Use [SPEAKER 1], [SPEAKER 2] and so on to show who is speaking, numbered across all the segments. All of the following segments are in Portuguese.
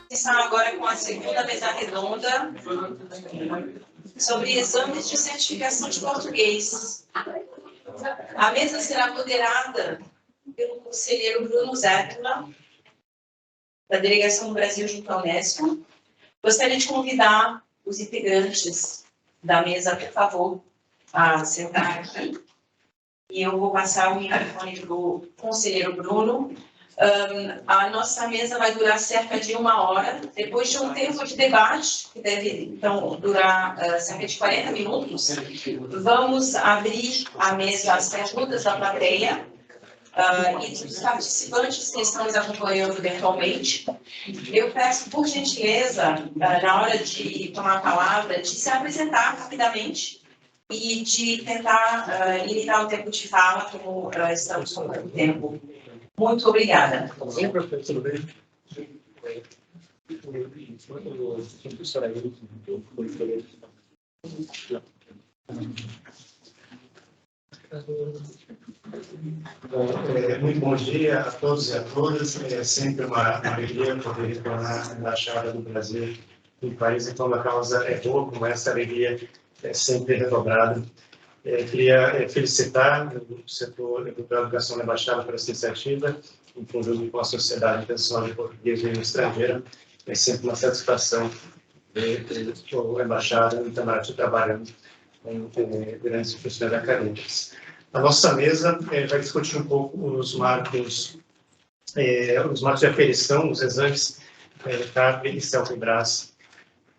[SPEAKER 1] Começar agora com a segunda mesa redonda sobre exames de certificação de português. A mesa será moderada pelo conselheiro Bruno Zétula, da Delegação do Brasil junto à Unesco. Gostaria de convidar os integrantes da mesa, por favor, a sentar aqui. E eu vou passar o microfone para o conselheiro Bruno. A nossa mesa vai durar cerca de 1 hora, depois de um tempo de debate, que deve, então, durar cerca de 40 minutos, vamos abrir a mesa às perguntas da plateia e dos participantes que estão nos acompanhando virtualmente. Eu peço, por gentileza, na hora de tomar a palavra, de se apresentar rapidamente e de tentar limitar o tempo de fala, como estamos com pouco tempo. Muito obrigada.
[SPEAKER 2] Sim, professor, tudo bem?
[SPEAKER 3] Muito bom dia a todos e a todas. É sempre uma alegria poder retornar à Embaixada do Brasil em país. Então, uma causa é boa, como essa alegria é sempre redobrada. Queria felicitar o setor da educação da Embaixada por essa iniciativa, em conjunto com a Sociedade Internacional de Português e Estrangeira. É sempre uma satisfação ver a Embaixada internacional trabalhando com grandes instituições acadêmicas. A nossa mesa vai discutir um pouco os marcos de aferição, os exames CAP e CELPE-BRAS,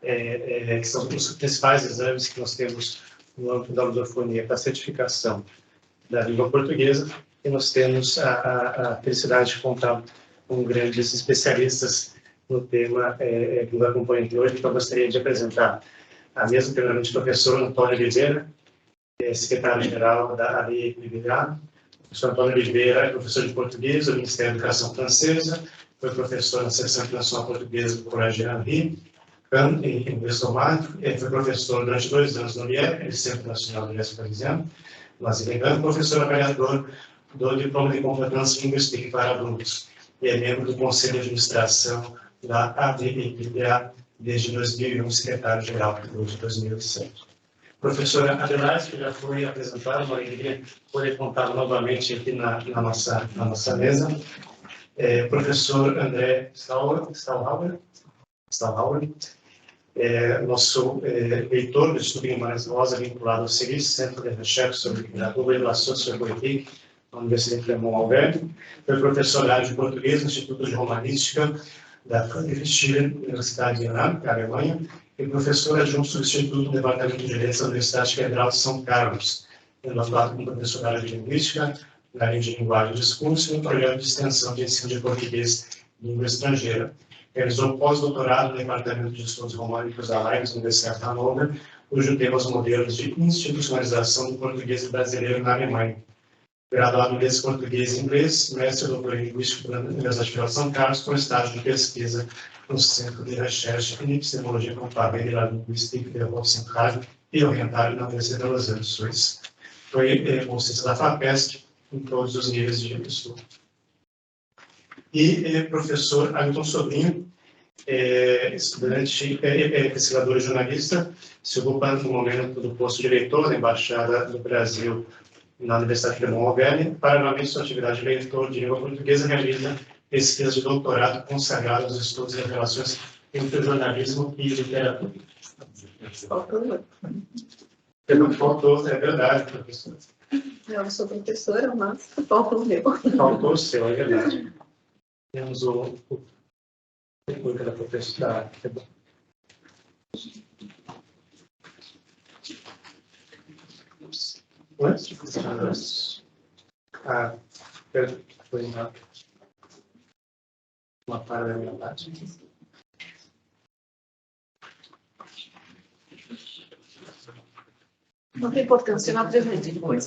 [SPEAKER 3] que são os principais exames que nós temos no âmbito da lusofonia para a certificação da língua portuguesa, e nós temos a felicidade de contar com grandes especialistas no tema que nos acompanham aqui hoje. Então, eu gostaria de apresentar a mesa, primeiramente, o professor Antônio Oliveira, secretário-geral da ADI-PBA. O professor Antônio Oliveira é professor de português do Ministério da Educação Francesa, foi professor na Seção Internacional Portuguesa do Colégio Henri, em Bristol-Myers, foi professor durante 2 anos no IEP, Centro Nacional do Leste Parisiano, mas professor avaliador do Diploma de Competência Linguística para Adultos e é membro do Conselho de Administração da ADI-PBA desde 2001, secretário-geral de 2007. Professora Adelaide, que já foi apresentada, uma alegria poder contar novamente aqui na nossa mesa. Professor André Stahlhauer, nosso reitor do Instituto Guimarães Rosa, vinculado ao CERIS, Centro de Recherche sobre a Relação Sociopolitique, da Universidade Clermont-Auvergne. Foi professor da área de português no Instituto de Romanística da Friedrichshafen Universidade de Hamburgo, Alemanha, e professor adjunto substituto do Departamento de Direito da Universidade Federal de São Carlos, tendo atuado como professor da área de Linguística, na área de Linguagem e Discurso, e no projeto de extensão de ensino de português e língua estrangeira. Realizou pós-doutorado no Departamento de Estudos Românicos da Leibniz, Universidade de Hannover, cujo tema os modelos de institucionalização do português brasileiro na Alemanha. Graduado em Letras Português e Inglês, mestre e doutor em Linguística pela Universidade de São Carlos, com estágio de pesquisa no Centro de Recherche em Epistemologia Comparada e Linguística de Europa Central e Oriental na Universidade de Lausanne, Suíça. Foi bolsista da FAPESP em todos os níveis de estudo. E professor Ailton Sobrinho, estudante, pesquisador e jornalista, se ocupa no momento do posto de diretor da Embaixada do Brasil na Universidade de Clermont-Auvergne. Paralelamente, sua atividade de leitor de língua portuguesa realiza pesquisa de doutorado consagrada aos estudos e relações entre o jornalismo e literatura. Não faltou, é verdade, professor.
[SPEAKER 4] Eu sou professora, mas faltou o meu.
[SPEAKER 3] Faltou o seu, é verdade. Temos o da professora. Foi uma parte da minha parte.
[SPEAKER 4] Não tem importância, eu não apresento depois.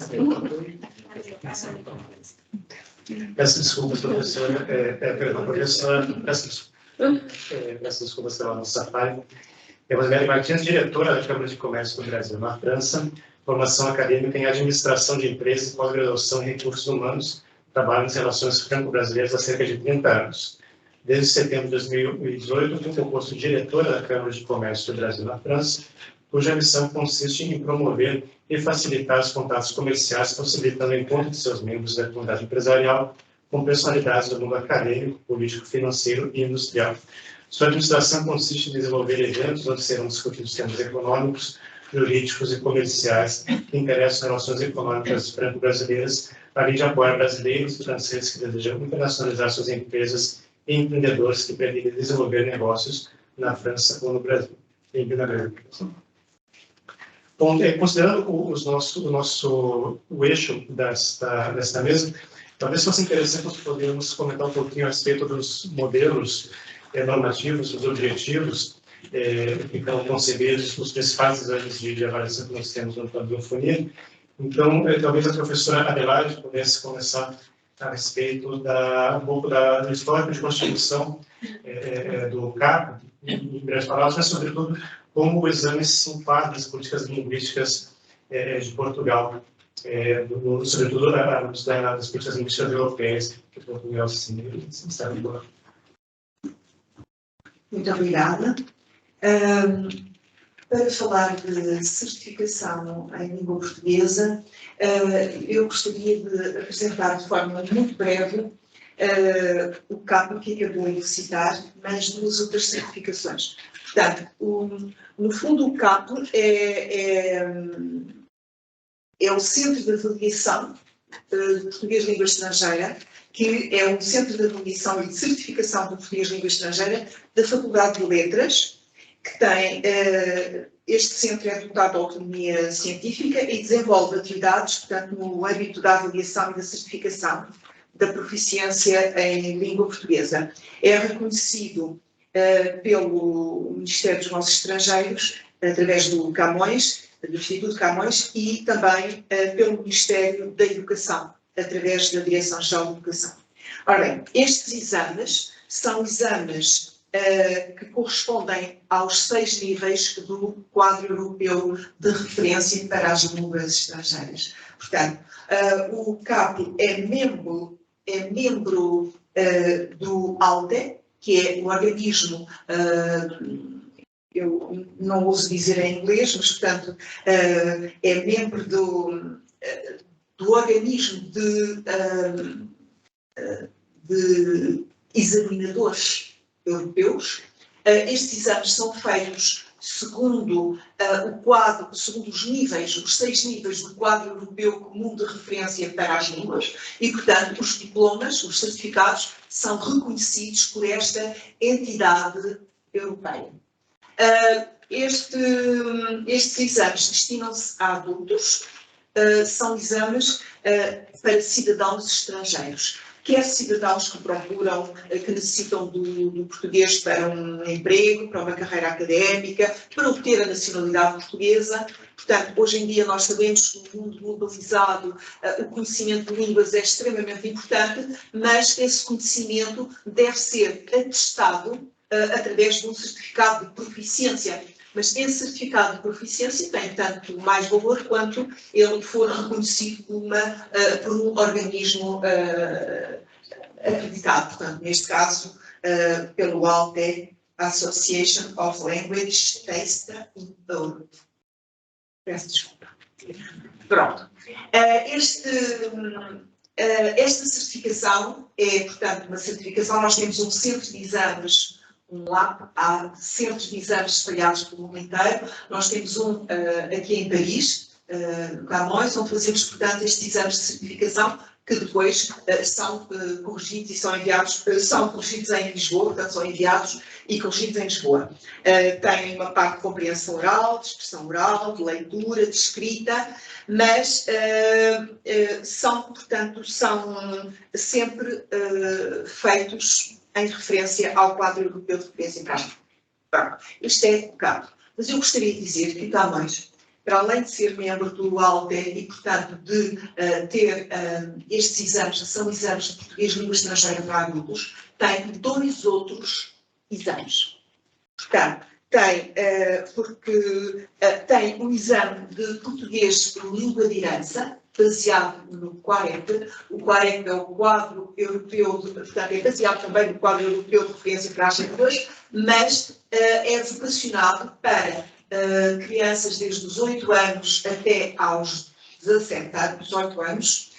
[SPEAKER 3] Peço desculpas, professora. Perdão, professora. Peço desculpas pela nossa falha. Emanuele Martins, diretora da Câmara de Comércio do Brasil na França, formação acadêmica em administração de empresas e pós-graduação em recursos humanos, trabalha nas relações franco-brasileiras há cerca de 30 anos. Desde setembro de 2018, ocupa o posto de diretora da Câmara de Comércio do Brasil na França, cuja missão consiste em promover e facilitar os contatos comerciais, possibilitando o encontro de seus membros da comunidade empresarial com personalidades do mundo acadêmico, político, financeiro e industrial. Sua administração consiste em desenvolver eventos onde serão discutidos temas econômicos, jurídicos e comerciais que interessam as relações econômicas franco-brasileiras, além de apoiar brasileiros e franceses que desejam internacionalizar suas empresas e empreendedores que pretendem desenvolver negócios na França ou no Brasil. Bem-vindo à Brasil. Bom, considerando o eixo desta mesa, talvez fosse interessante nós podermos comentar um pouquinho a respeito dos modelos normativos, os objetivos que estão concebidos, os principais exames de avaliação que nós temos no plano de Biofonia. Então, talvez a professora Adelaide pudesse começar a respeito um pouco do histórico de constituição do CAP, em breves palavras, mas, sobretudo, como o exame se enquadra nas políticas linguísticas de Portugal, sobretudo das políticas linguísticas europeias, que Portugal se está em boa.
[SPEAKER 2] Muito obrigada. Para falar de certificação em língua portuguesa, eu gostaria de apresentar de forma muito breve o CAP que acabou de citar, mas duas outras certificações. Portanto, no fundo, o CAP é o Centro de Avaliação de Português de Língua Estrangeira, que é um centro de avaliação e de certificação de português de língua estrangeira da Faculdade de Letras, que tem, este centro é dotado de autonomia científica e desenvolve atividades, portanto, no âmbito da avaliação e da certificação da proficiência em língua portuguesa. É reconhecido pelo Ministério dos Negócios Estrangeiros, através do Camões, do Instituto Camões, e também pelo Ministério da Educação, através da Direção-Geral de Educação. Ora bem, estes exames são exames que correspondem aos 6 níveis do quadro europeu de referência para as línguas estrangeiras. Portanto, o CAP é membro do ALDE, que é o organismo, eu não ouso dizer em inglês, mas, portanto, é membro do organismo de examinadores europeus. Estes exames são feitos segundo o quadro, segundo os níveis, os 6 níveis do quadro europeu comum de referência para as línguas e, portanto, os diplomas, os certificados, são reconhecidos por esta entidade europeia. Estes exames destinam-se a adultos, são exames para cidadãos estrangeiros, quer cidadãos que procuram, que necessitam do português para um emprego, para uma carreira académica, para obter a nacionalidade portuguesa. Portanto, hoje em dia nós sabemos que no mundo globalizado o conhecimento de línguas é extremamente importante, mas esse conhecimento deve ser atestado através de um certificado de proficiência. Mas esse certificado de proficiência tem tanto mais valor quanto ele for reconhecido por um organismo acreditado. Portanto, neste caso, pelo ALTE, Association of Language Taster in Europe. Peço desculpa. Pronto. Esta certificação é, portanto, uma certificação. Nós temos um centro de exames, um LAP, há centros de exames espalhados pelo mundo inteiro. Nós temos um aqui em Paris, no Camões, onde fazemos, portanto, estes exames de certificação que depois são corrigidos e são enviados, são corrigidos em Lisboa, portanto, são enviados e corrigidos em Lisboa. Tem uma parte de compreensão oral, de expressão oral, de leitura, de escrita, mas são, portanto, são sempre feitos em referência ao quadro europeu de referência prática. Isto é o caso. Mas eu gostaria de dizer que o Camões, para além de ser membro do ALTE e, portanto, de ter estes exames, que são exames de português de língua estrangeira para adultos, tem 2 outros exames. Portanto, Porque tem um exame de português por língua de herança, baseado no QUAREP. O QUAREP é o quadro europeu, portanto, é baseado também no quadro europeu de referência para as línguas, mas é vocacionado para crianças desde os 8 anos até aos 17 anos, 18 anos,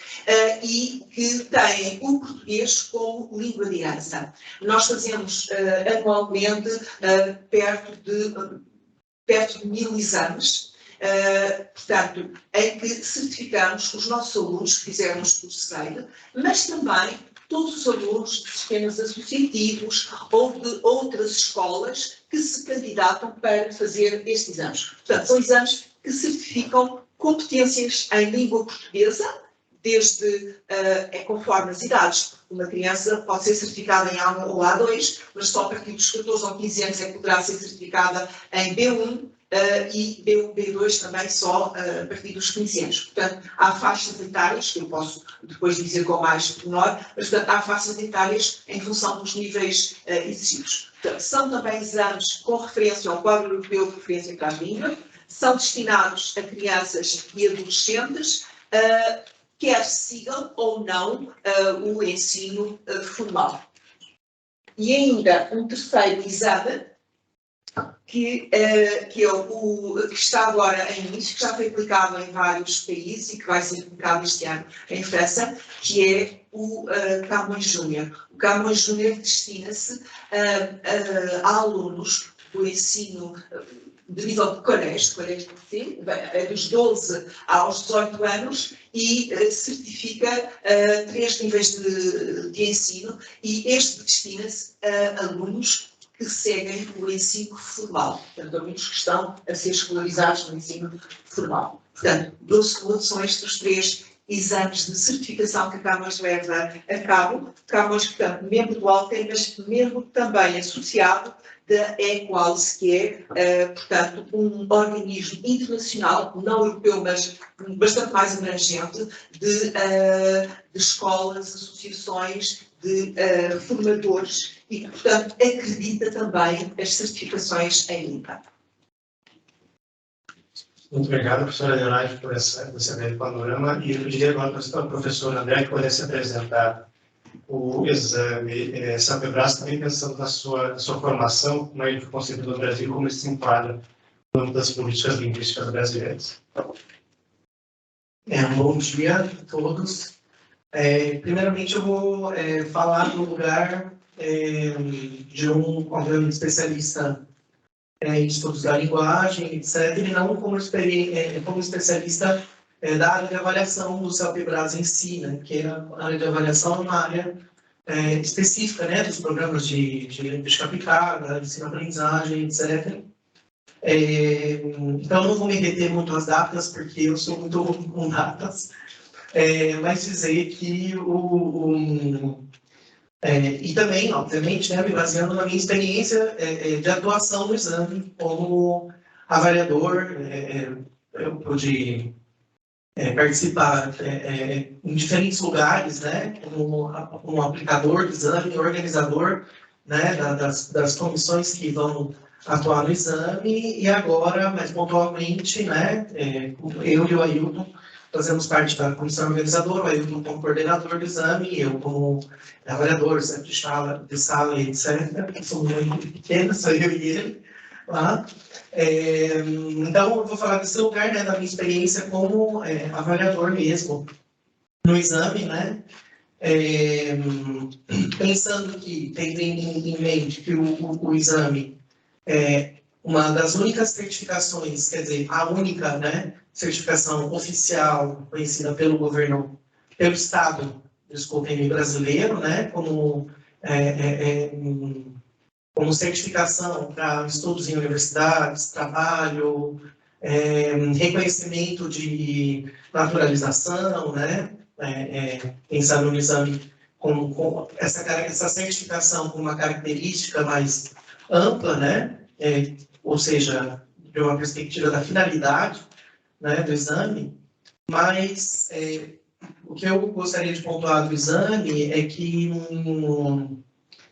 [SPEAKER 2] e que têm o português como língua de herança. Nós fazemos anualmente perto de 1000 exames, portanto, em que certificamos os nossos alunos que fizeram os cursos SEID, mas também todos os alunos de sistemas associativos ou de outras escolas que se candidatam para fazer estes exames. Portanto, são exames que certificam competências em língua portuguesa, desde, conforme as idades. Uma criança pode ser certificada em A1 ou A2, mas só a partir dos 14 ou 15 anos é que poderá ser certificada em B1 e B2 também só a partir dos 15 anos. Portanto, há faixas etárias, que eu posso depois dizer com mais pormenor, mas portanto, há faixas etárias em função dos níveis exigidos. Portanto, são também exames com referência ao quadro europeu de referência para as línguas, são destinados a crianças e adolescentes, quer sigam ou não o ensino formal. E ainda um terceiro exame, que está agora em início, que já foi aplicado em vários países e que vai ser aplicado este ano em França, que é o Camões Júnior. O Camões Júnior destina-se a alunos do ensino de nível de colégio, dos 12 aos 18 anos, e certifica 3 níveis de ensino, e este destina-se a alunos que seguem o ensino formal, portanto, alunos que estão a ser escolarizados no ensino formal. Portanto, grosso modo, são estes os 3 exames de certificação que a Camões leva a cabo. Camões, portanto, membro do ALTER, mas membro também associado da EQUALS, que é, portanto, um organismo internacional, não europeu, mas bastante mais abrangente, de escolas, associações, de formadores e que, portanto, acredita também as certificações em língua.
[SPEAKER 3] Muito obrigado, professora Leonardo, por esse breve panorama. E eu pediria agora para o professor André que pudesse apresentar o exame SAPEBRAS, também pensando na sua formação, como ele foi concebido no Brasil, como ele se enquadra no âmbito das políticas linguísticas brasileiras.
[SPEAKER 5] Bom dia a todos. Primeiramente, eu vou falar do lugar de um especialista em estudos da linguagem, etc., e não como especialista da área de avaliação do SAPEBRAS em si, né, que a área de avaliação é uma área específica, né, dos programas de linguística aplicada, de ensino-aprendizagem, etc. Então, eu não vou me reter muito às datas, porque eu sou muito com datas, mas dizer que e também, obviamente, né, me baseando na minha experiência de atuação no exame como avaliador, eu pude participar em diferentes lugares, né, como um aplicador do exame, organizador, né, das comissões que vão atuar no exame, e agora, mais pontualmente, né, eu e o Ailton fazemos parte da comissão organizadora, o Ailton como coordenador do exame, eu como avaliador, sempre de sala, etc. Somos muito pequenos, só eu e ele lá. Então, eu vou falar desse lugar, né, da minha experiência como avaliador mesmo no exame, né? Pensando que, tendo em mente que o exame é uma das únicas certificações, quer dizer, a única, né, certificação oficial conhecida pelo governo, pelo Estado, desculpem, brasileiro, né, como certificação para estudos em universidades, trabalho, reconhecimento de naturalização, né, pensando no exame com essa certificação com uma característica mais ampla, né, ou seja, de uma perspectiva da finalidade, né, do exame, mas o que eu gostaria de pontuar do exame é que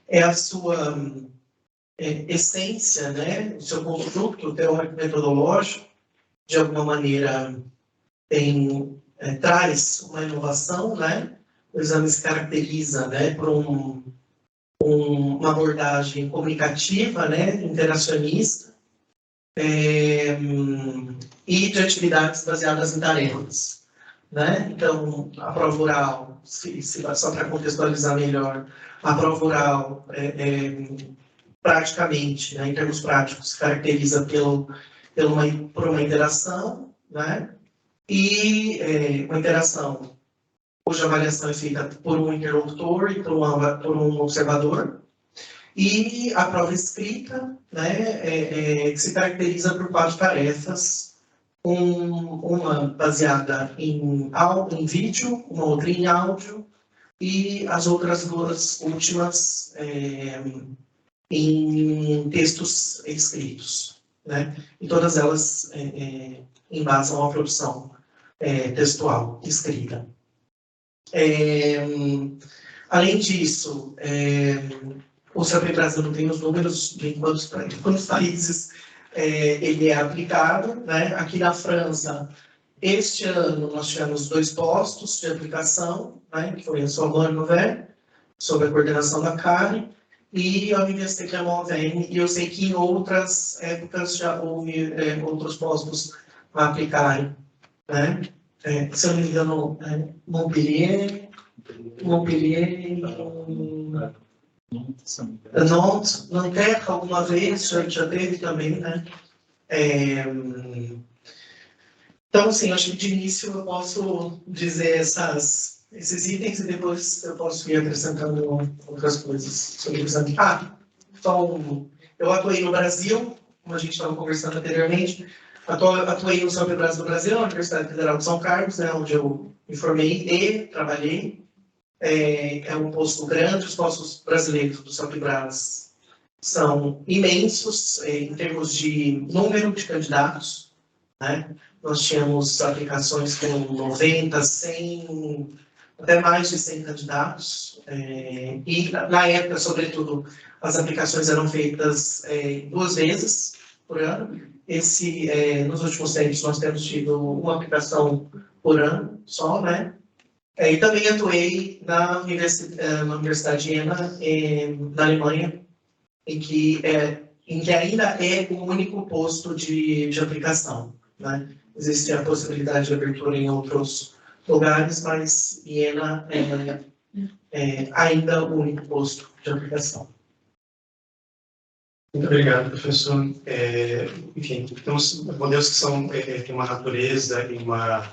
[SPEAKER 5] é a sua essência, né, o seu construto teórico-metodológico, de alguma maneira, traz uma inovação, né? O exame se caracteriza, né, por uma abordagem comunicativa, né, interacionista, e de atividades baseadas em tarefas, né? Então, a prova oral, só para contextualizar melhor, a prova oral, praticamente, né, em termos práticos, se caracteriza por uma interação, né? E uma interação cuja avaliação é feita por um interlocutor e por um observador, e a prova escrita, né, que se caracteriza por 4 tarefas, uma baseada em vídeo, uma outra em áudio, e as outras 2 últimas em textos escritos, né? E todas elas embasam a produção textual escrita. Além disso, o SAP Brasil não tem os números de quantos países ele é aplicado, né? Aqui na França, este ano nós tivemos 2 postos de aplicação, né? Que foi a Sorbonne Nouvelle, sob a coordenação da Karen, e a Université Clermont-Ferrand, e eu sei que em outras épocas já houve outros postos a aplicarem, né? Se eu não me engano, Montpellier e Nantes, Nanterre, alguma vez, já teve também, né? Então, assim, acho que de início eu posso dizer esses itens e depois eu posso ir acrescentando outras coisas sobre o exame. Então, eu atuei no Brasil, como a gente estava conversando anteriormente, atuei no SAP Brasil do Brasil, na Universidade Federal de São Carlos, né, onde eu me formei e trabalhei. É um posto grande, os postos brasileiros do SAP Brasil são imensos em termos de número de candidatos, né? Nós tínhamos aplicações com 90, 100, até mais de 100 candidatos, e na época, sobretudo, as aplicações eram feitas 2 vezes por ano. Nos últimos tempos, nós temos tido uma aplicação por ano só, né? E também atuei na Universidade de Jena, na Alemanha, em que ainda é o único posto de aplicação, né? Existe a possibilidade de abertura em outros lugares, mas Jena é ainda o único posto de aplicação.
[SPEAKER 3] Muito obrigado, professor. Enfim, temos modelos que têm uma natureza e uma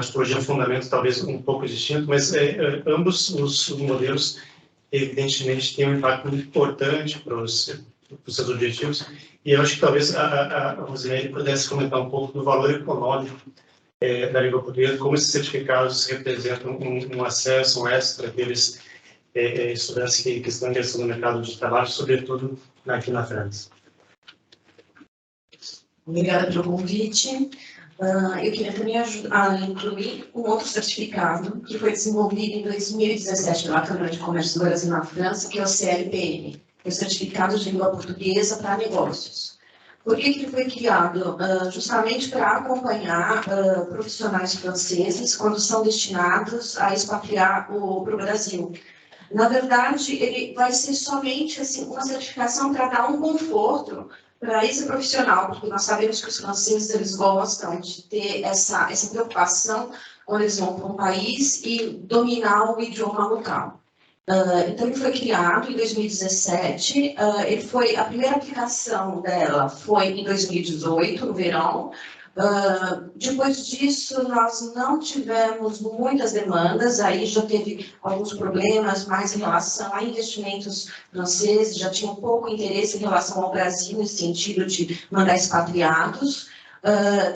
[SPEAKER 3] tipologia, um fundamento talvez um pouco distinto, mas ambos os modelos, evidentemente, têm um impacto muito importante para os seus objetivos. E eu acho que talvez a Rosemary pudesse comentar um pouco do valor econômico da língua portuguesa, como esses certificados representam um acesso, um extra àqueles estudantes que estão ingressando no mercado de trabalho, sobretudo aqui na França.
[SPEAKER 1] Obrigada pelo convite. Eu queria também incluir um outro certificado que foi desenvolvido em 2017 pela Câmara de Comércio do Brasil na França, que é o CLPN, que é o Certificado de Língua Portuguesa para Negócios. Por que ele foi criado? Justamente para acompanhar profissionais franceses quando são destinados a expatriar para o Brasil. Na verdade, ele vai ser somente assim, uma certificação para dar um conforto para esse profissional, porque nós sabemos que os franceses eles gostam de ter essa preocupação quando eles vão para um país e dominar o idioma local. Então, ele foi criado em 2017, a primeira aplicação dela foi em 2018, no verão. Depois disso, nós não tivemos muitas demandas, aí já teve alguns problemas mais em relação a investimentos franceses, já tinha um pouco interesse em relação ao Brasil, nesse sentido de mandar expatriados.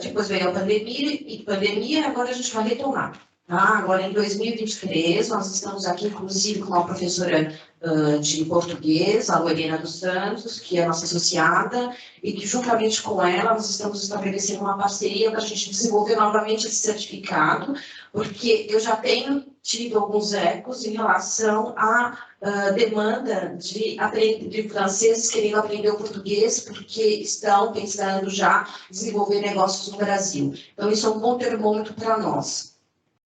[SPEAKER 1] Depois veio a pandemia, agora a gente vai retomar. Agora, em 2023, nós estamos aqui, inclusive, com a professora
[SPEAKER 6] de português, a Lorena dos Santos, que é nossa associada, e que juntamente com ela nós estamos estabelecendo uma parceria para a gente desenvolver novamente esse certificado, porque eu já tenho tido alguns ecos em relação à demanda de franceses querendo aprender o português, porque estão pensando já em desenvolver negócios no Brasil. Então, isso é um bom termômetro para nós.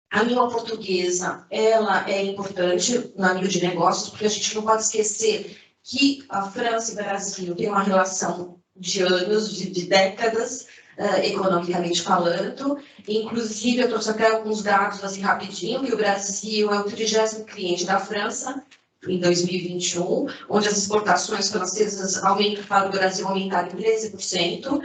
[SPEAKER 6] A língua portuguesa, ela é importante no nível de negócios, porque a gente não pode esquecer que a França e o Brasil têm uma relação de anos, de décadas, economicamente falando. Inclusive, eu trouxe até alguns dados assim rapidinho, que o Brasil é o 30º cliente da França em 2021, onde as exportações francesas para o Brasil aumentaram em 13%.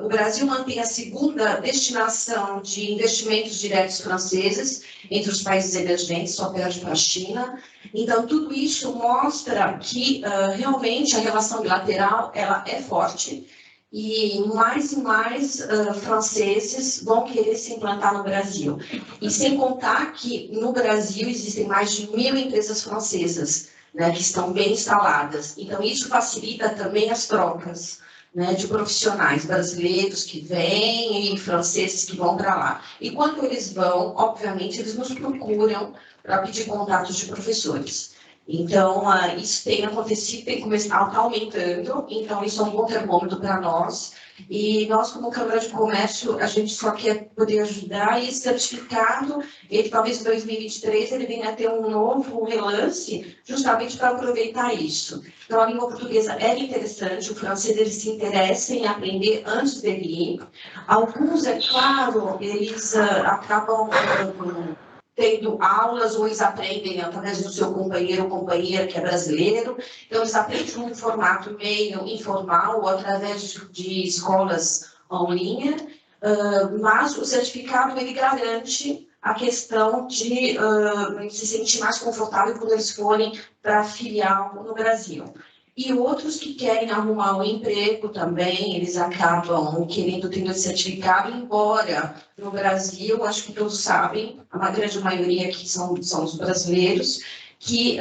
[SPEAKER 6] O Brasil mantém a segunda destinação de investimentos diretos franceses entre os países emergentes, só perde para a China. Então, tudo isso mostra que realmente a relação bilateral ela é forte e mais franceses vão querer se implantar no Brasil. E sem contar que no Brasil existem mais de 1.000 empresas francesas, né, que estão bem instaladas. Então, isso facilita também as trocas, né, de profissionais brasileiros que vêm e franceses que vão para lá. E quando eles vão, obviamente, eles nos procuram para pedir contatos de professores. Então, isso tem acontecido, tem começado, está aumentando, então isso é um bom termômetro para nós. E nós, como Câmara de Comércio, a gente só quer poder ajudar, e esse certificado, ele talvez em 2023, ele venha a ter um novo relance, justamente para aproveitar isso. Então, a língua portuguesa é interessante, o francês, ele se interessa em aprender antes dele ir. Alguns, é claro, eles acabam tendo aulas, ou eles aprendem através do seu companheiro ou companheira que é brasileiro, então eles aprendem num formato meio informal, ou através de escolas online, mas o certificado ele garante a questão de se sentir mais confortável quando eles forem para a filial no Brasil. E outros que querem arrumar um emprego também, eles acabam querendo ter esse certificado, embora no Brasil, acho que todos sabem, a grande maioria aqui são os brasileiros, que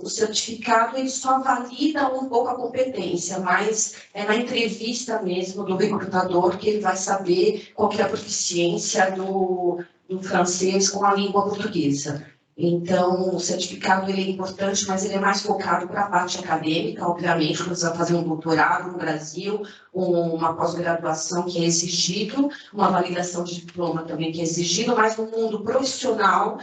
[SPEAKER 6] o certificado ele só valida um pouco a competência, mas é na entrevista mesmo do recrutador que ele vai saber qual que é a proficiência do francês com a língua portuguesa. Então, o certificado ele é importante, mas ele é mais focado para a parte acadêmica, obviamente, quando você vai fazer um doutorado no Brasil, uma pós-graduação que é exigido, uma validação de diploma também que é exigido, mas no mundo profissional,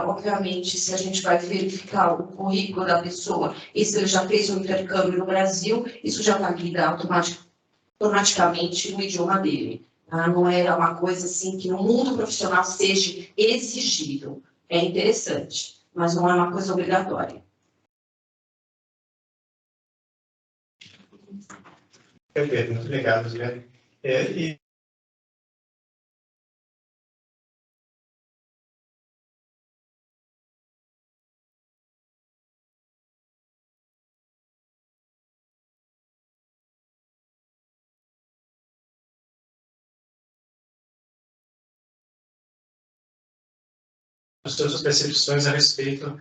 [SPEAKER 6] obviamente, se a gente vai verificar o currículo da pessoa e se ele já fez um intercâmbio no Brasil, isso já valida automaticamente o idioma dele. Tá? Não é uma coisa assim que no mundo profissional seja exigido. É interessante, mas não é uma coisa obrigatória.
[SPEAKER 3] Perfeito, muito obrigado, Juliana. As suas percepções a respeito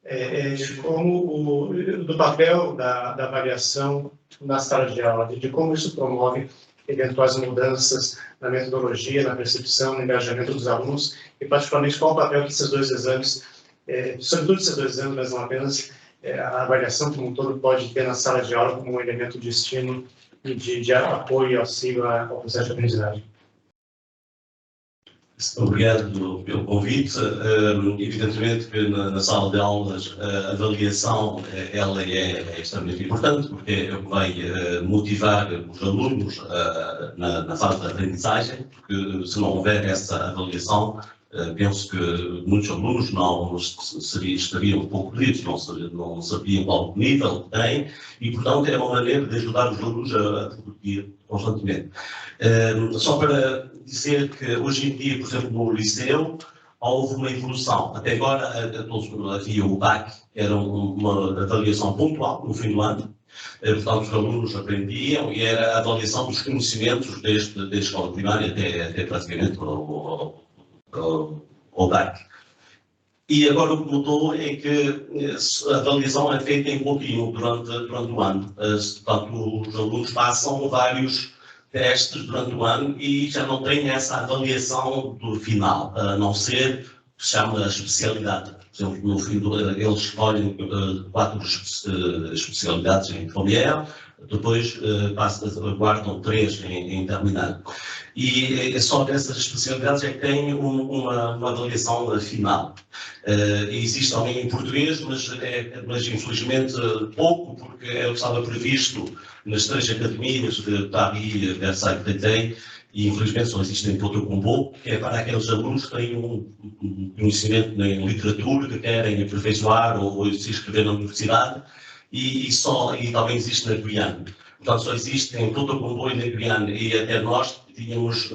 [SPEAKER 3] de como do papel da avaliação na sala de aula, de como isso promove eventuais mudanças na metodologia, na percepção, no engajamento dos alunos, e particularmente qual o papel que esses dois exames, sobretudo esses dois exames, mas não apenas, a avaliação como um todo pode ter na sala de aula como um elemento de estímulo e de apoio e auxílio ao processo de aprendizagem.
[SPEAKER 7] Obrigado pelo convite. Evidentemente que na sala de aulas a avaliação ela é extremamente importante, porque é o que vai motivar os alunos na fase da aprendizagem, porque se não houver essa avaliação, penso que muitos alunos não estariam um pouco perdidos, não sabiam qual o nível que têm, e portanto é uma maneira de ajudar os alunos a progredir constantemente. Só para dizer que hoje em dia, por exemplo, no liceu, houve uma evolução. Até agora havia o BAC, era uma avaliação pontual no fim do ano. Portanto, os alunos aprendiam e era a avaliação dos conhecimentos desde a escola primária até praticamente ao BAC. E agora o que mudou é que a avaliação é feita em contínuo durante o ano. Portanto, os alunos passam vários testes durante o ano e já não têm essa avaliação do final, a não ser o que se chama especialidade. Por exemplo, no fim eles escolhem 4 especialidades em Collier, depois guardam 3 em terminado. E só dessas especialidades é que tem uma avaliação final. Existe também em português, mas infelizmente pouco, porque é o que estava previsto nas 3 academias de Paris, Versailles, Créteil, e infelizmente só existe em Porto Combo, que é para aqueles alunos que têm um conhecimento em literatura, que querem aperfeiçoar ou se inscrever na universidade, e também existe na Guiana. Portanto, só existe em Porto Combo e na Guiana, e até nós tínhamos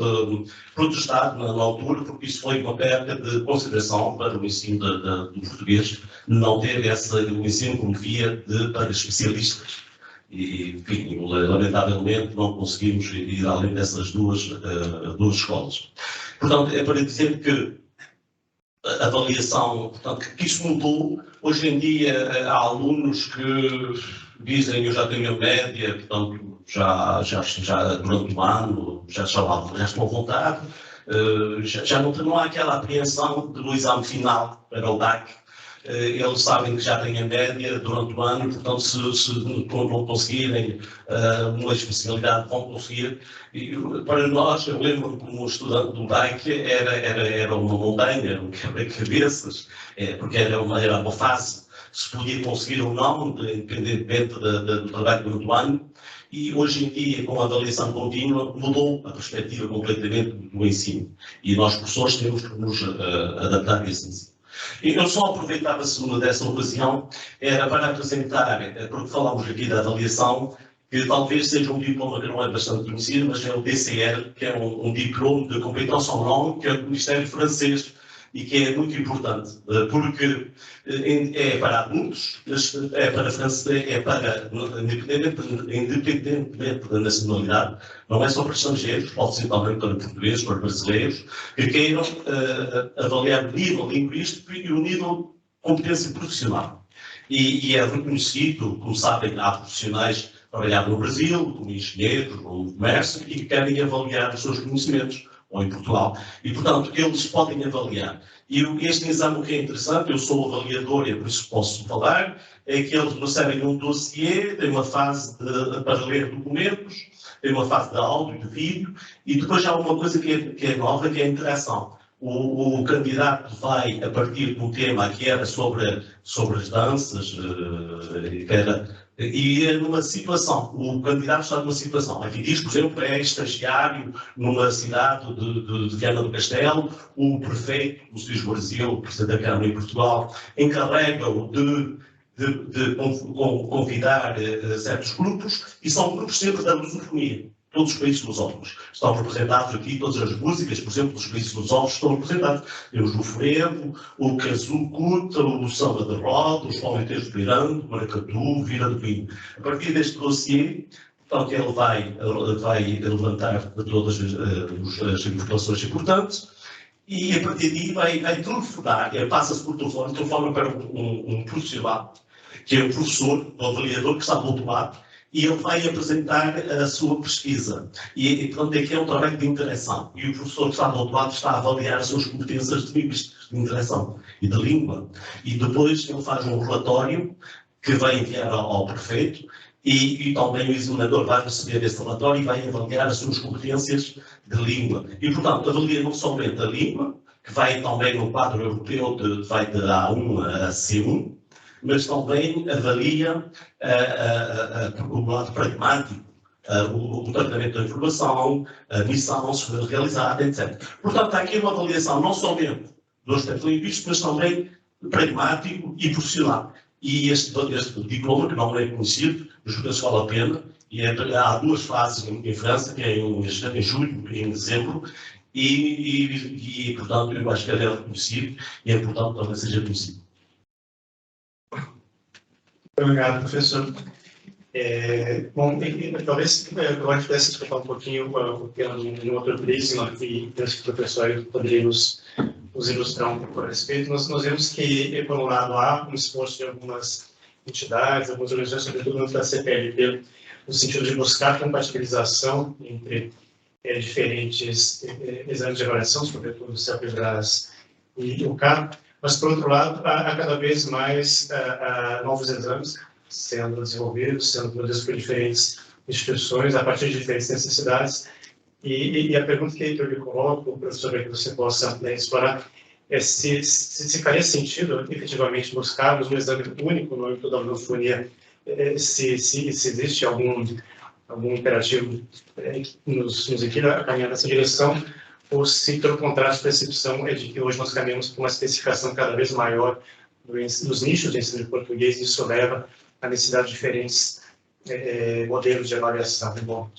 [SPEAKER 7] protestado na altura, porque isso foi uma perda de consideração para o ensino do português, não ter o ensino como via para especialistas. E, enfim, lamentavelmente não conseguimos ir além dessas duas escolas. Portanto, é para dizer que a avaliação, portanto, que isso mudou. Hoje em dia há alunos que dizem eu já tenho a média, portanto, já durante o ano, já estou à vontade, já não há aquela apreensão do exame final para o DAC. Eles sabem que já têm a média durante o ano, portanto, se não conseguirem uma especialidade, vão conseguir. E, para nós, eu lembro como estudante do DAC, era uma montanha, era um quebra-cabeças, porque era uma fase, se podia conseguir ou não, independentemente do trabalho durante o ano. E hoje em dia, com a avaliação contínua, mudou a perspectiva completamente do ensino. E nós, professores, temos que nos adaptar a esse ensino. Eu só aproveitava dessa ocasião era para apresentar, porque falámos aqui da avaliação, que talvez seja um diploma que não é bastante conhecido, mas é o DCR, que é um diploma de compétence en langue, que é do Ministério francês, e que é muito importante, porque é para adultos, é para francês, é para, independentemente da nacionalidade, não é só para estrangeiros, pode ser também para portugueses, para brasileiros, que queiram avaliar o nível linguístico e o nível de competência profissional. E é reconhecido, como sabem, há profissionais que trabalham no Brasil, como engenheiros, como comércio, e que querem avaliar os seus conhecimentos, ou em Portugal. E, portanto, eles podem avaliar. E este exame, o que é interessante, eu sou avaliador e é por isso que posso falar, é que eles recebem um dossiê, tem uma fase para ler documentos, tem uma fase de áudio e de vídeo, e depois há uma coisa que é nova, que é a interação. O candidato vai, a partir de um tema que era sobre as danças, e é numa situação, o candidato está numa situação. Aqui diz, por exemplo, é estagiário numa cidade de Viana do Castelo, o prefeito do Luís Brasil, o presidente da Câmara em Portugal, encarrega-o de convidar certos grupos, e são grupos sempre da lusofonia. Todos os países lusófonos estão representados aqui, todas as músicas, por exemplo, dos países lusófonos estão representados. Temos o frevo, o casucuta, o samba de roda, os palmiteiros de Pirando, o maracatu, vira do vinho. A partir deste dossiê, portanto, ele vai levantar todas as informações importantes e, a partir daí, vai telefonar, passa-se por telefone, telefona para um profissional, que é o professor, o avaliador, que está do outro lado, e ele vai apresentar a sua pesquisa. E portanto, aqui é um trabalho de interação. E o professor que está do outro lado está a avaliar as suas competências de interação e de língua. E depois ele faz um relatório que vai enviar ao prefeito e também o examinador vai receber esse relatório e vai avaliar as suas competências de língua. E, portanto, avalia não somente a língua, que vai também no quadro europeu, vai de A1 a C1, mas também avalia o lado pragmático, o tratamento da informação, a missão realizada, etc. Portanto, há aqui uma avaliação não somente do aspecto linguístico, mas também pragmático e profissional. E este diploma, que não é conhecido, mas penso que vale a pena, e há 2 fases em França, que é em julho e em dezembro, e portanto, eu acho que ele é reconhecido e é importante que também seja conhecido.
[SPEAKER 3] Obrigado, professor. Bom, talvez eu acho que pudesse explicar um pouquinho o tema de um outro prisma, e penso que o professor poderia nos nos ilustrar um pouco a respeito. Nós vemos que, por um lado, há um esforço de algumas entidades, algumas organizações, sobretudo dentro da CPLP, no sentido de buscar compatibilização entre diferentes exames de avaliação, sobretudo o CELPE-BRAS e o CAP, mas, por outro lado, há cada vez mais novos exames sendo desenvolvidos, sendo produzidos por diferentes instituições, a partir de diferentes necessidades. E a pergunta que eu lhe coloco, professor, para que você possa explorar, é se faria sentido, efetivamente, buscarmos um exame único no âmbito da lusofonia, se existe algum imperativo nos inclina a caminhar nessa direção, ou se, pelo contrário, a percepção é de que hoje nós caminhamos para uma especificação cada vez maior dos nichos de ensino de português, e isso leva à necessidade de diferentes modelos de avaliação. Bom.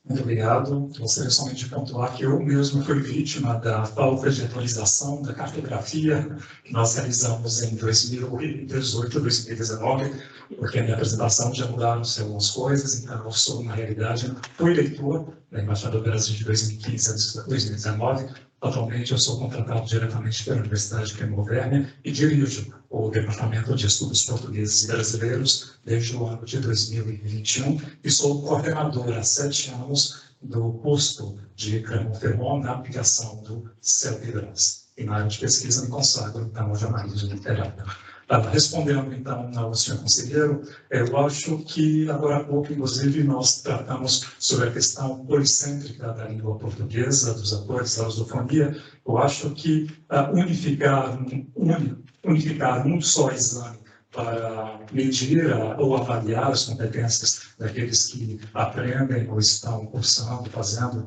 [SPEAKER 8] Muito obrigado. Gostaria somente de pontuar que eu mesmo fui vítima da falta de atualização da cartografia que nós realizamos em 2018, 2019, porque a minha apresentação já mudaram-se algumas coisas, então eu sou, na realidade, fui leitor da Embaixada do Brasil de 2015 a 2019. Atualmente, eu sou contratado diretamente pela Universidade Primavera e dirijo o Departamento de Estudos Portugueses e Brasileiros desde o ano de 2021 e sou coordenador há 7 anos do posto de Clermont-Ferrand na aplicação do CELPE-BRAS. E na área de pesquisa me consagro, então, ao jornalismo literário. Respondendo, então, ao senhor conselheiro, eu acho que, agora há pouco, inclusive, nós tratamos sobre a questão policêntrica da língua portuguesa, dos atores da lusofonia. Eu acho que unificar um só exame para medir ou avaliar as competências daqueles que aprendem ou estão cursando, fazendo,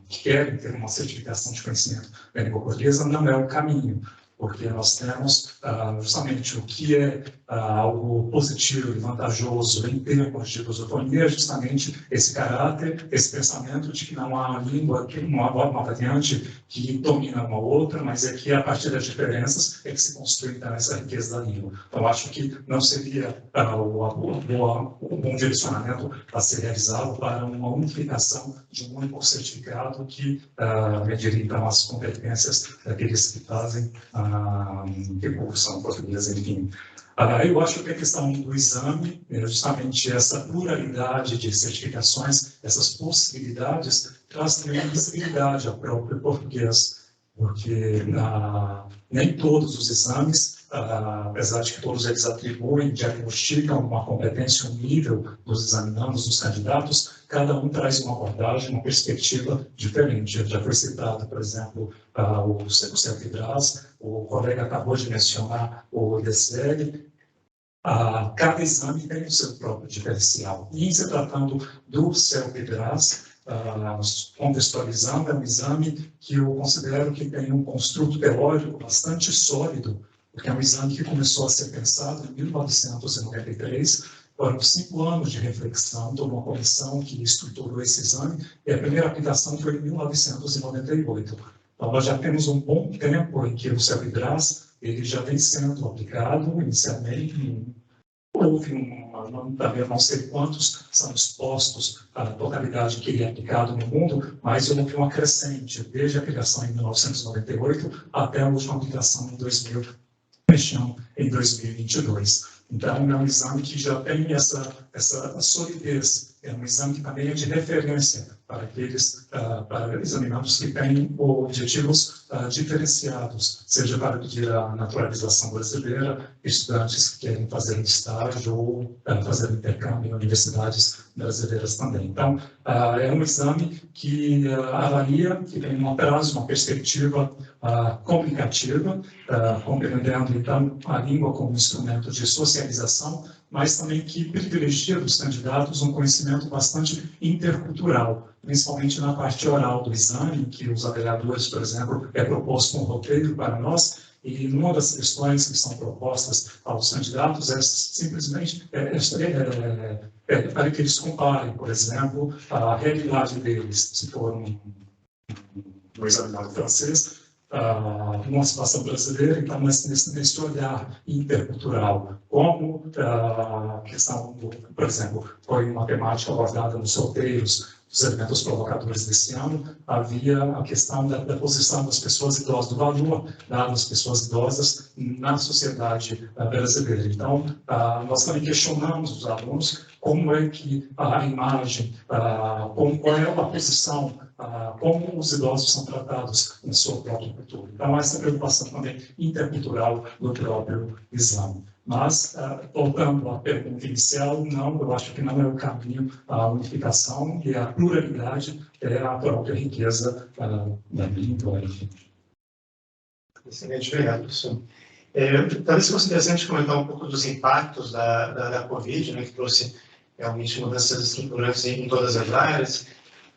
[SPEAKER 8] que querem ter uma certificação de conhecimento da língua portuguesa, não é o caminho, porque nós temos justamente o que é algo positivo e vantajoso em termos de lusofonia, justamente esse caráter, esse pensamento de que não há uma língua, uma variante que domina uma outra, mas é que a partir das diferenças é que se construi então, essa riqueza da língua. Então, acho que não seria o bom direcionamento a ser realizado para uma unificação de um único certificado que mediria então as competências daqueles que fazem recursão portuguesa, enfim. Eu acho que a questão do exame, justamente essa pluralidade de certificações, essas possibilidades, traz também uma visibilidade ao próprio português, porque nem todos os exames, apesar de que todos eles atribuem, diagnosticam uma competência, um nível dos examinandos, dos candidatos, cada um traz uma abordagem, uma perspectiva diferente. Já foi citado, por exemplo, o CELPE-BRAS, o colega acabou de mencionar o DSL. Cada exame tem o seu próprio diferencial. E, em se tratando do CELPE-BRAS, contextualizando, é um exame que eu considero que tem um construto teórico bastante sólido, porque é um exame que começou a ser pensado em 1993, foram 5 anos de reflexão, toda uma comissão que estruturou esse exame, e a primeira aplicação foi em 1998. Então, nós já temos um bom tempo em que o CELPE-BRAS ele já vem sendo aplicado inicialmente. Houve também não sei quantos são os postos, a totalidade que ele é aplicado no mundo, mas houve uma crescente, desde a criação em 1998 até a última aplicação em 2022. Então, é um exame que já tem essa solidez, é um exame que também é de referência para aqueles para examinandos que têm objetivos diferenciados, seja para pedir a naturalização brasileira, estudantes que querem fazer estágio ou fazer intercâmbio em universidades brasileiras também. Então, é um exame que avalia, que tem um prazo, uma perspectiva comunicativa, compreendendo, então, a língua como instrumento de socialização, mas também que privilegia dos candidatos um conhecimento bastante intercultural, principalmente na parte oral do exame, que os avaliadores, por exemplo, é proposto um roteiro para nós, e uma das questões que são propostas aos candidatos é simplesmente para que eles comparem, por exemplo, a realidade deles, se for um examinado francês, numa situação brasileira, então, nesse olhar intercultural, como a questão, por exemplo, foi uma temática abordada nos sorteios dos eventos provocadores desse ano, havia a questão da posição das pessoas idosas, do valor dado às pessoas idosas na sociedade brasileira. Então, nós também questionamos os alunos como é que a imagem, qual é a posição, como os idosos são tratados na sua própria cultura. Então, essa preocupação também intercultural do próprio Islã. Mas, voltando à pergunta inicial, não, eu acho que não é o caminho à unificação e a pluralidade é a própria riqueza da língua, enfim.
[SPEAKER 3] Excelente, obrigado, professor. Talvez fosse interessante comentar um pouco dos impactos da Covid, né, que trouxe realmente mudanças estruturantes em todas as áreas.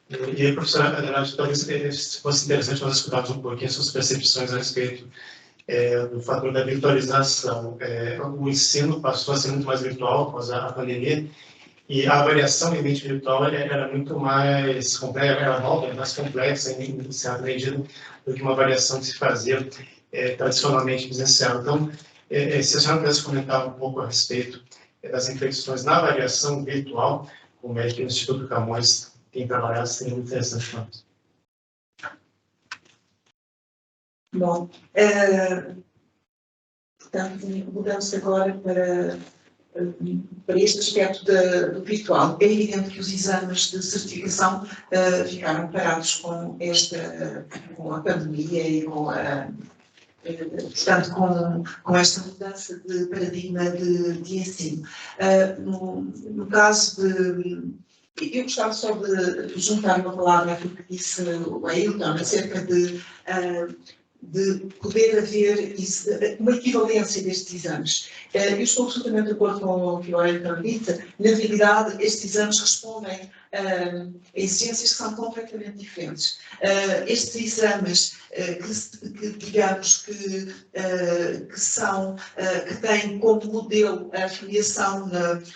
[SPEAKER 3] E aí, professora Adelaide, talvez fosse interessante nós escutarmos um pouquinho suas percepções a respeito do fator da virtualização. O ensino passou a ser muito mais virtual após a pandemia, e a avaliação em ambiente virtual era muito mais complexa, era nova, mais complexa em certa medida do que uma avaliação que se fazia tradicionalmente presencial. Então, se a senhora pudesse comentar um pouco a respeito das inflexões na avaliação virtual, como é que o Instituto Camões tem trabalhado, seria muito interessante.
[SPEAKER 2] Bom, portanto, mudamos agora para este aspecto do virtual. É evidente que os exames de certificação ficaram parados com a pandemia e portanto, com esta mudança de paradigma de ensino. No caso de... Eu gostava só de juntar uma palavra àquilo que disse o Ailton, acerca de poder haver uma equivalência destes exames. Eu estou absolutamente de acordo com o que o Ailton disse. Na realidade, estes exames respondem a exigências que são completamente diferentes. Estes exames que digamos que têm como modelo a afiliação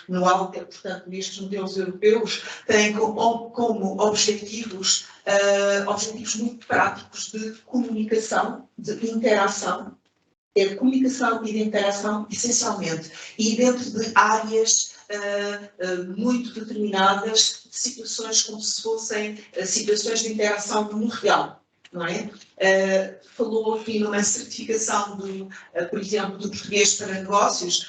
[SPEAKER 2] no Alter, portanto, nestes modelos europeus, têm como objetivos muito práticos de comunicação, de interação, de comunicação e de interação, essencialmente, e dentro de áreas muito determinadas, de situações como se fossem situações de interação no mundo real, não é? Falou aqui numa certificação, por exemplo, do português para negócios.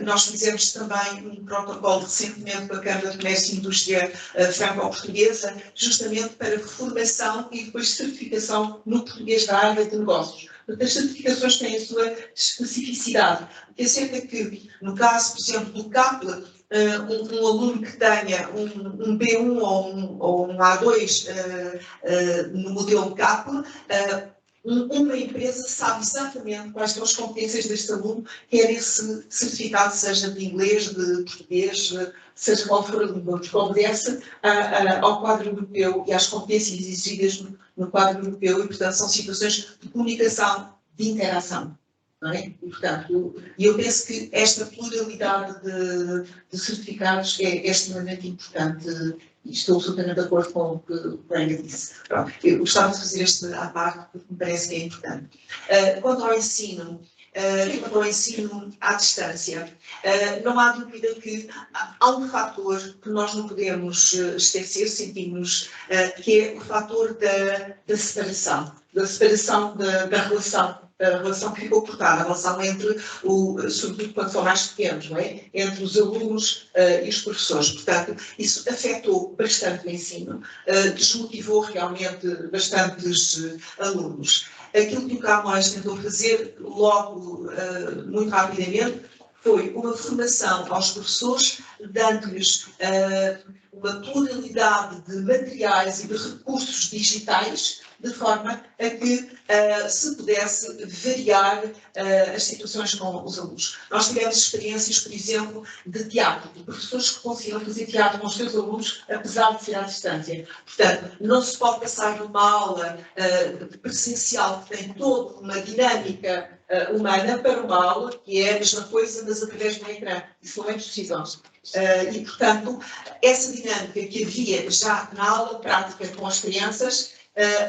[SPEAKER 2] Nós fizemos também um protocolo recentemente com a Câmara de Comércio e Indústria Franco-Portuguesa, justamente para formação e depois certificação no português da área de negócios. As certificações têm a sua especificidade. É certo que, no caso, por exemplo, do CAPLA, um aluno que tenha um B1 ou um A2 no modelo CAPLA, uma empresa sabe exatamente quais são as competências deste aluno, quer esse certificado seja de inglês, de português, seja qual for a língua, porque obedece ao quadro europeu e às competências exigidas no quadro europeu, e, portanto, são situações de comunicação, de interação. Não é? E, portanto, eu penso que esta pluralidade de certificados é extremamente importante, e estou absolutamente de acordo com o que o colega disse. Pronto, eu gostava de fazer este à parte, porque me parece que é importante. Quanto ao ensino à distância, não há dúvida que há um fator que nós não podemos esquecer, sentimos, que é o fator da separação da relação. A relação que ficou cortada, a relação entre, sobretudo quando são mais pequenos, não é? Entre os alunos e os professores. Portanto, isso afetou bastante o ensino, desmotivou realmente bastantes alunos. Aquilo que o Camões tentou fazer logo, muito rapidamente, foi uma formação aos professores, dando-lhes uma pluralidade de materiais e de recursos digitais, de forma a que se pudesse variar as situações com os alunos. Nós tivemos experiências, por exemplo, de teatro, de professores que conseguiram fazer teatro com os seus alunos, apesar de ser à distância. Portanto, não se pode passar numa aula presencial que tem toda uma dinâmica humana para uma aula que é a mesma coisa, mas através do ecrã. Isso não é possível. E, portanto, essa dinâmica que havia já na aula prática com as crianças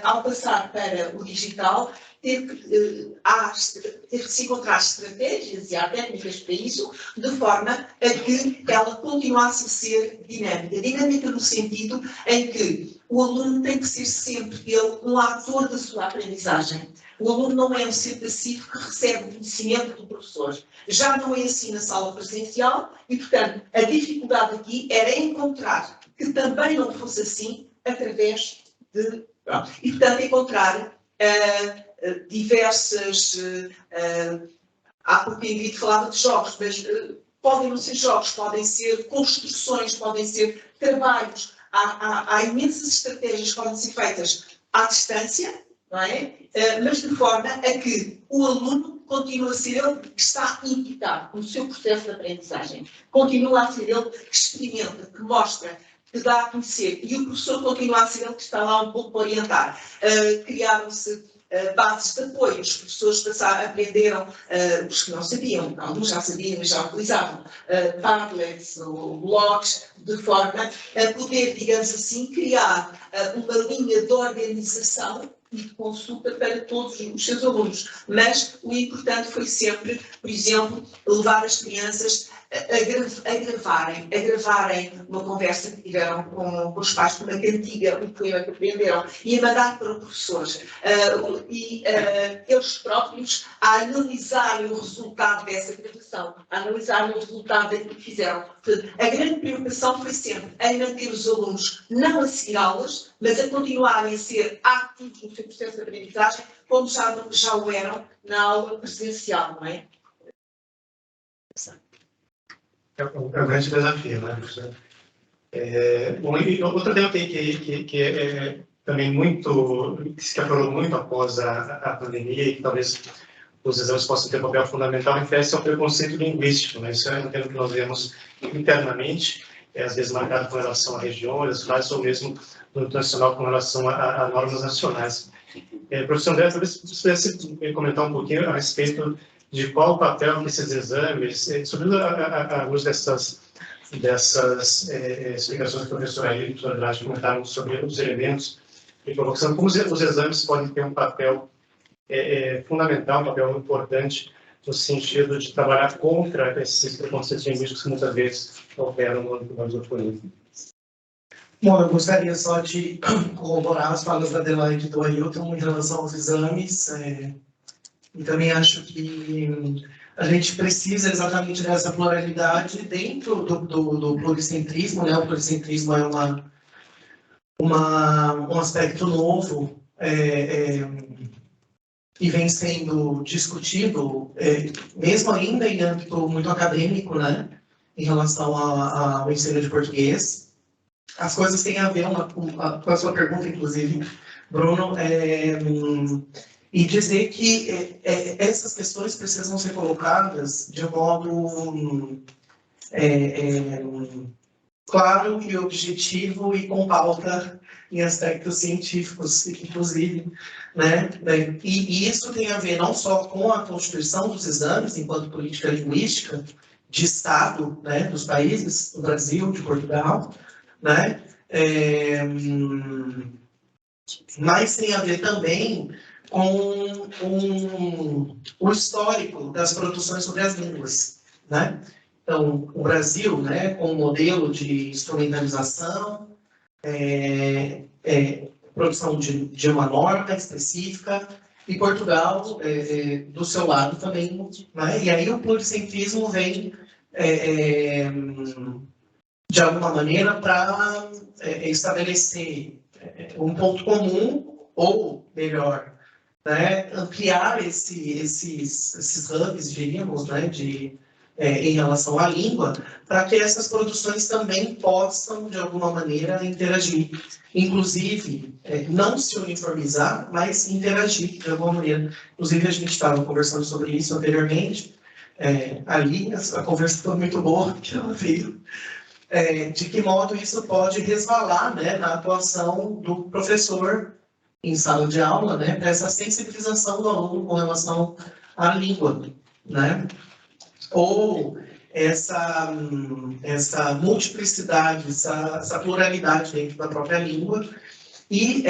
[SPEAKER 2] ao passar para o digital, teve que se encontrar estratégias e há técnicas para isso, de forma a que ela continuasse a ser dinâmica. Dinâmica no sentido em que o aluno tem que ser sempre ele um ator da sua aprendizagem. O aluno não é um ser passivo que recebe o conhecimento do professor. Já não é assim na sala presencial e, portanto, a dificuldade aqui era encontrar que também não fosse assim através de... E, portanto, encontrar diversas... há pouco indivíduo falava de jogos, mas podem não ser jogos, podem ser construções, podem ser trabalhos. Há imensas estratégias que podem ser feitas à distância, não é? Mas de forma a que o aluno continua a ser ele que está implicado no seu processo de aprendizagem. Continua a ser ele que experimenta, que mostra, que dá a conhecer. E o professor continua a ser ele que está lá um pouco para orientar. Criaram-se bases de apoio. Os professores aprenderam, os que não sabiam, alguns já sabiam e já utilizavam, tablets ou blogs, de forma a poder, digamos assim, criar uma linha de organização e de consulta para todos os seus alunos. Mas o importante foi sempre, por exemplo, levar as crianças a gravarem uma conversa que tiveram com os pais, uma cantiga, um poema que aprenderam, e a mandar para o professor. Eles próprios a analisarem o resultado dessa gravação, a analisarem o resultado daquilo que fizeram. Portanto, a grande preocupação foi sempre em manter os alunos não a seguir aulas, mas a continuarem a ser ativos no seu processo de aprendizagem, como já o eram na aula presencial, não é?
[SPEAKER 3] É um grande desafio, né, professor? Bom, e outro tema que é também que se aflorou muito após a pandemia e que talvez os exames possam ter um papel fundamental em festa é o preconceito linguístico, né? Isso é um tema que nós vemos internamente, às vezes marcado com relação a regiões, as classes, ou mesmo no internacional com relação a normas nacionais. Professor André, talvez você pudesse comentar um pouquinho a respeito de qual o papel desses exames, sobretudo à luz dessas explicações que o professor Ailton e o professor Andrade comentaram sobre os elementos de provocação, como os exames podem ter um papel fundamental, um papel importante no sentido de trabalhar contra esses preconceitos linguísticos que muitas vezes operam no âmbito mais oportuno.
[SPEAKER 5] Bom, eu gostaria só de corroborar as falas da Adelaide e do Ailton em relação aos exames. E também acho que a gente precisa exatamente dessa pluralidade dentro do pluricentrismo, né? O pluricentrismo é um aspecto novo e vem sendo discutido, mesmo ainda em âmbito muito acadêmico, né? Em relação ao ensino de português. As coisas têm a ver com a sua pergunta, inclusive, Bruno, e dizer que essas questões precisam ser colocadas de modo claro e objetivo e com pauta em aspectos científicos, inclusive, né? E isso tem a ver não só com a constituição dos exames enquanto política linguística de Estado, né, dos países, do Brasil, de Portugal, né? Mas tem a ver também com o histórico das produções sobre as línguas, né? Então, o Brasil, né, com um modelo de instrumentalização, produção de uma norma específica, e Portugal, do seu lado também, né? E aí o pluricentrismo vem, de alguma maneira, para estabelecer um ponto comum, ou melhor, né, ampliar esses hubs, diríamos, né, em relação à língua, para que essas produções também possam, de alguma maneira, interagir. Inclusive, não se uniformizar, mas interagir de alguma maneira. Inclusive, a gente estava conversando sobre isso anteriormente, ali, a conversa foi muito boa, que ela veio, de que modo isso pode resvalar, né, na atuação do professor em sala de aula, né, para essa sensibilização do aluno com relação à língua, né? Ou essa multiplicidade, essa pluralidade dentro da própria língua, e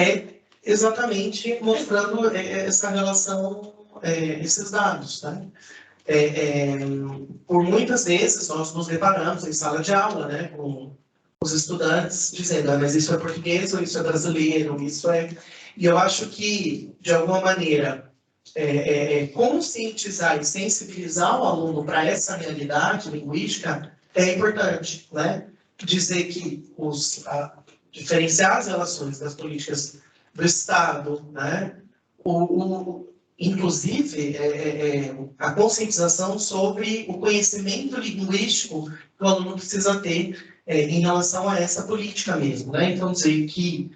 [SPEAKER 5] exatamente mostrando essa relação, esses dados, né? Por muitas vezes nós nos deparamos em sala de aula, né, com os estudantes dizendo, mas isso é português ou isso é brasileiro, isso é... E eu acho que, de alguma maneira, conscientizar e sensibilizar o aluno para essa realidade linguística é importante, né? Dizer que diferenciar as relações das políticas do Estado, né? Inclusive, a conscientização sobre o conhecimento linguístico que o aluno precisa ter em relação a essa política mesmo, né? Então, dizer que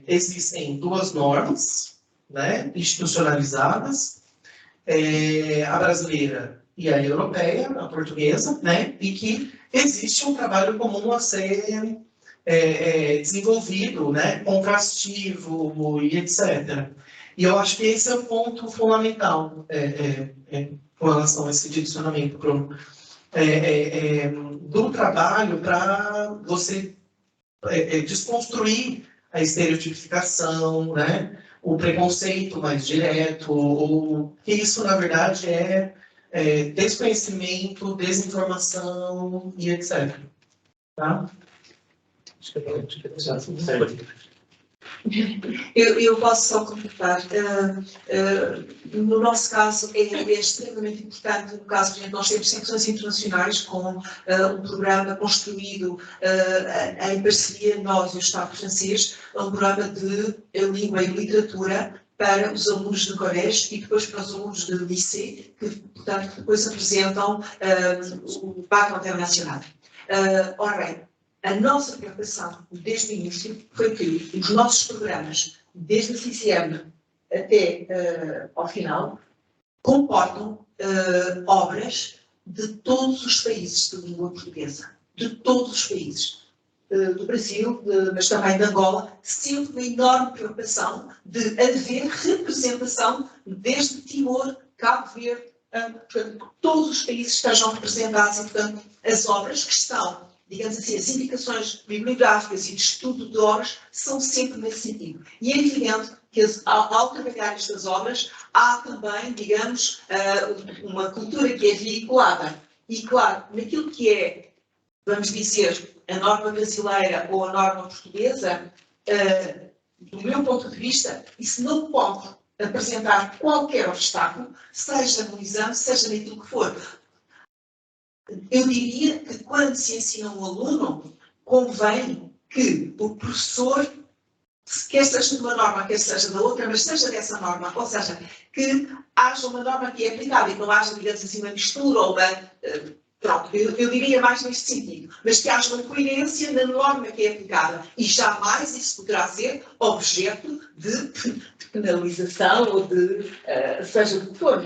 [SPEAKER 5] existem duas normas, né, institucionalizadas, a brasileira e a europeia, a portuguesa, né, e que existe um trabalho comum a ser desenvolvido, né, contrastivo e etc. E eu acho que esse é o ponto fundamental com relação a esse direcionamento do trabalho para você desconstruir a estereotipificação, né? O preconceito mais direto, ou que isso, na verdade, é desconhecimento, desinformação e etc. Tá?
[SPEAKER 2] Eu posso só completar. No nosso caso, é extremamente importante, no caso, por exemplo, nós temos secções internacionais com um programa construído em parceria, nós e o Estado francês, um programa de língua e literatura para os alunos de colégio e depois para os alunos de liceu, que, portanto, depois apresentam o Pacto Internacional. Ora bem, a nossa preocupação, desde o início, foi que os nossos programas, desde a CCM até ao final, comportam obras de todos os países de língua portuguesa. De todos os países. Do Brasil, mas também de Angola, sempre uma enorme preocupação de haver representação desde Timor, Cabo Verde, portanto, que todos os países estejam representados e, portanto, as obras que estão, digamos assim, as indicações bibliográficas e de estudo de obras são sempre nesse sentido. E é evidente que, ao trabalhar estas obras, há também, digamos, uma cultura que é veiculada. E, claro, naquilo que é, vamos dizer, a norma brasileira ou a norma portuguesa, do meu ponto de vista, isso não pode apresentar qualquer obstáculo, seja no exame, seja naquilo que for. Eu diria que quando se ensina um aluno, convém que o professor, quer seja de uma norma, quer seja da outra, mas seja dessa norma, ou seja, que haja uma norma que é aplicável e não haja, digamos assim, uma mistura ou uma... Pronto, eu diria mais neste sentido, mas que haja uma coerência na norma que é aplicada e jamais isso poderá ser objeto de penalização ou de, seja do que for,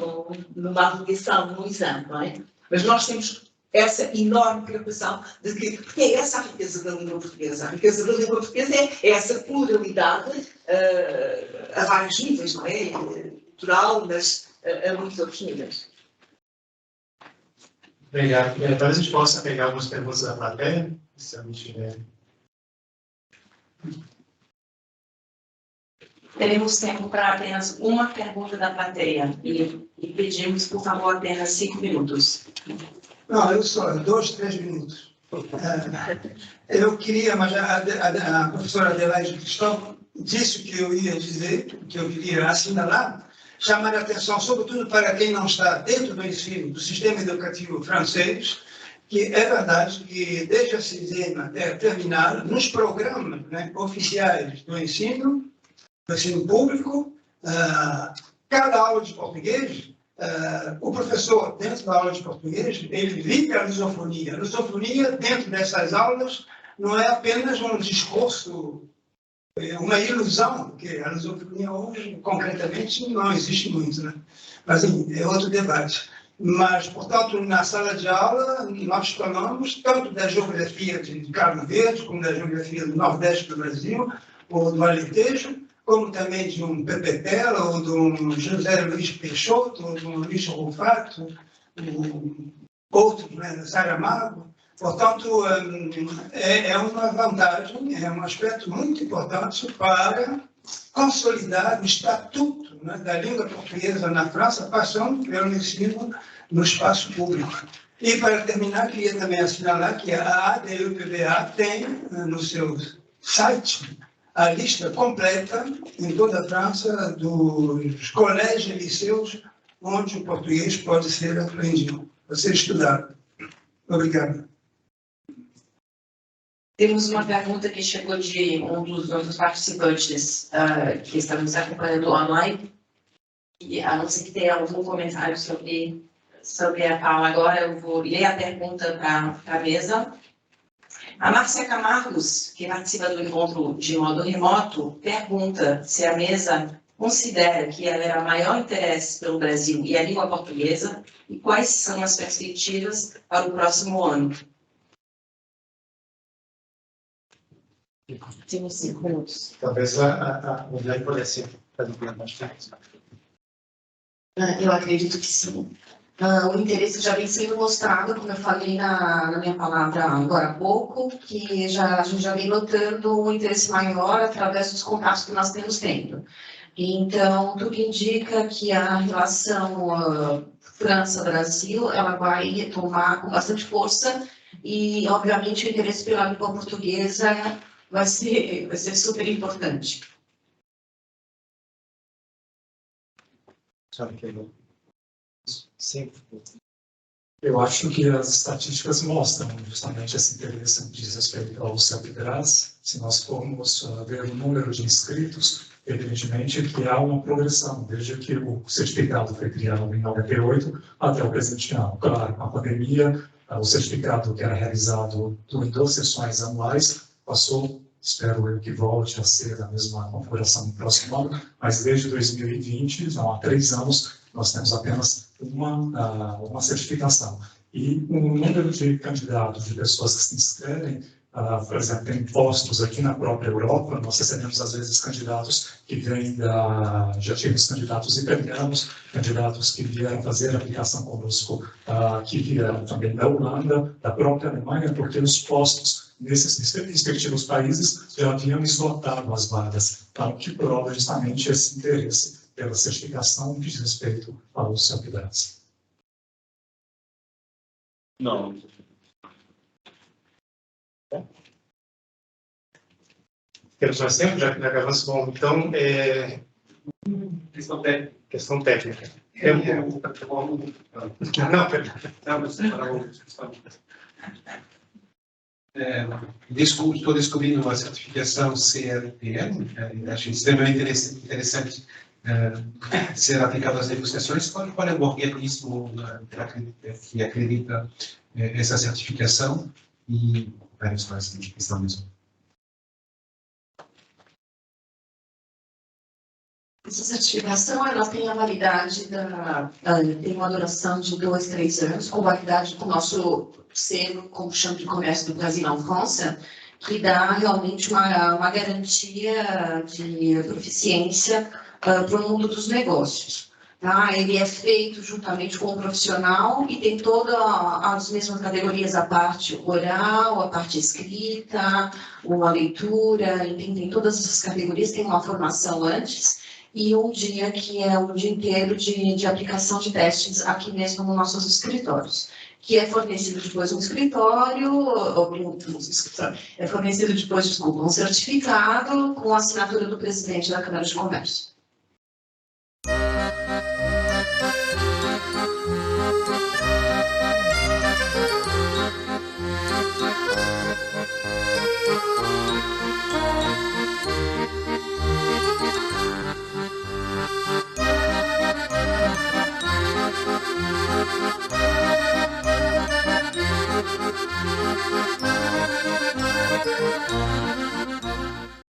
[SPEAKER 2] numa avaliação, num exame, não é? Mas nós temos essa enorme preocupação de que, porque é essa a riqueza da língua portuguesa. A riqueza da língua portuguesa é essa pluralidade a vários níveis, não é? Cultural, mas a muitos outros níveis.
[SPEAKER 3] Obrigado. Talvez a gente possa pegar algumas perguntas da plateia, se a gente tiver.
[SPEAKER 1] Teremos tempo para apenas uma pergunta da plateia e pedimos, por favor, apenas 5 minutos.
[SPEAKER 9] Não, eu só, 2, 3 minutos. Eu queria, mas a professora Adelaide Cristóvão disse o que eu ia dizer, o que eu queria assinalar, chamar a atenção, sobretudo para quem não está dentro do ensino, do sistema educativo francês, que é verdade que desde a sexta até terminar, nos programas, né, oficiais do ensino público, cada aula de português, o professor, dentro da aula de português, ele vive a lusofonia. A lusofonia, dentro dessas aulas, não é apenas um discurso, uma ilusão, porque a lusofonia hoje, concretamente, não existe muito, né? Mas é outro debate. Mas, portanto, na sala de aula, nós falamos tanto da geografia de Cabo Verde, como da geografia do Nordeste do Brasil, ou do Alentejo, como também de um Pepe Tela, ou de um José Luiz Peixoto, ou de um Luiz Rufato, outros, né, Saramago. Portanto, é uma vantagem, é um aspecto muito importante para consolidar o estatuto, né, da língua portuguesa na França, passando pelo ensino no espaço público. E, para terminar, queria também assinalar que a ADUPBA tem no seu site a lista completa, em toda a França, dos colégios e liceus onde o português pode ser aprendido, pode ser estudado. Obrigado.
[SPEAKER 6] Temos uma pergunta que chegou de um dos nossos participantes que está nos acompanhando online. E, a não ser que tenha algum comentário sobre a Paula agora, eu vou ler a pergunta para a mesa. A Márcia Camargos, que participa do encontro de modo remoto, pergunta se a mesa considera que haverá maior interesse pelo Brasil e a língua portuguesa e quais são as perspectivas para o próximo ano. Temos 5 minutos.
[SPEAKER 3] Talvez a mulher pudesse fazer bastante.
[SPEAKER 6] Eu acredito que sim. O interesse já vem sendo mostrado, como eu falei na minha palavra agora há pouco, que a gente já vem notando um interesse maior através dos contatos que nós temos tendo. Então, tudo indica que a relação França-Brasil ela vai retomar com bastante força e, obviamente, o interesse pela língua portuguesa vai ser super importante.
[SPEAKER 3] Sim.
[SPEAKER 8] Eu acho que as estatísticas mostram justamente esse interesse no que diz respeito ao CELPE-BRAS. Se nós formos ver o número de inscritos, evidentemente que há uma progressão, desde que o certificado foi criado em 98 até o presente ano. Claro, com a pandemia, o certificado que era realizado em 2 sessões anuais passou, espero eu que volte a ser a mesma configuração no próximo ano, mas desde 2020, então há 3 anos, nós temos apenas uma certificação. E o número de candidatos, de pessoas que se inscrevem, por exemplo, tem postos aqui na própria Europa, nós recebemos às vezes candidatos que vêm já tivemos candidatos italianos, candidatos que vieram fazer a aplicação conosco, que vieram também da Holanda, da própria Alemanha, porque os postos nesses respectivos países já haviam esgotado as vagas, o que prova justamente esse interesse pela certificação que diz respeito ao CELPE-BRAS.
[SPEAKER 3] Não. Temos mais tempo, já que acabamos com... Então, questão técnica. Não, perdão.
[SPEAKER 10] Estou descobrindo a certificação CRPM, acho extremamente interessante ser aplicado às negociações. Qual é o organismo que acredita essa certificação e várias coisas que estão mesmo?
[SPEAKER 6] Essa certificação ela tem a validade tem uma duração de 2, 3 anos, com validade com o nosso selo como Chambre de Comércio do Brasil en France, que dá realmente uma garantia de proficiência para o mundo dos negócios. Tá? Ele é feito juntamente com o profissional e tem todas as mesmas categorias, a parte oral, a parte escrita, a leitura, tem todas essas categorias, tem uma formação antes, e um dia que é um dia inteiro de aplicação de testes aqui mesmo nos nossos escritórios, que é fornecido depois um é fornecido depois, desculpa, um certificado com a assinatura do presidente da Câmara de Comércio.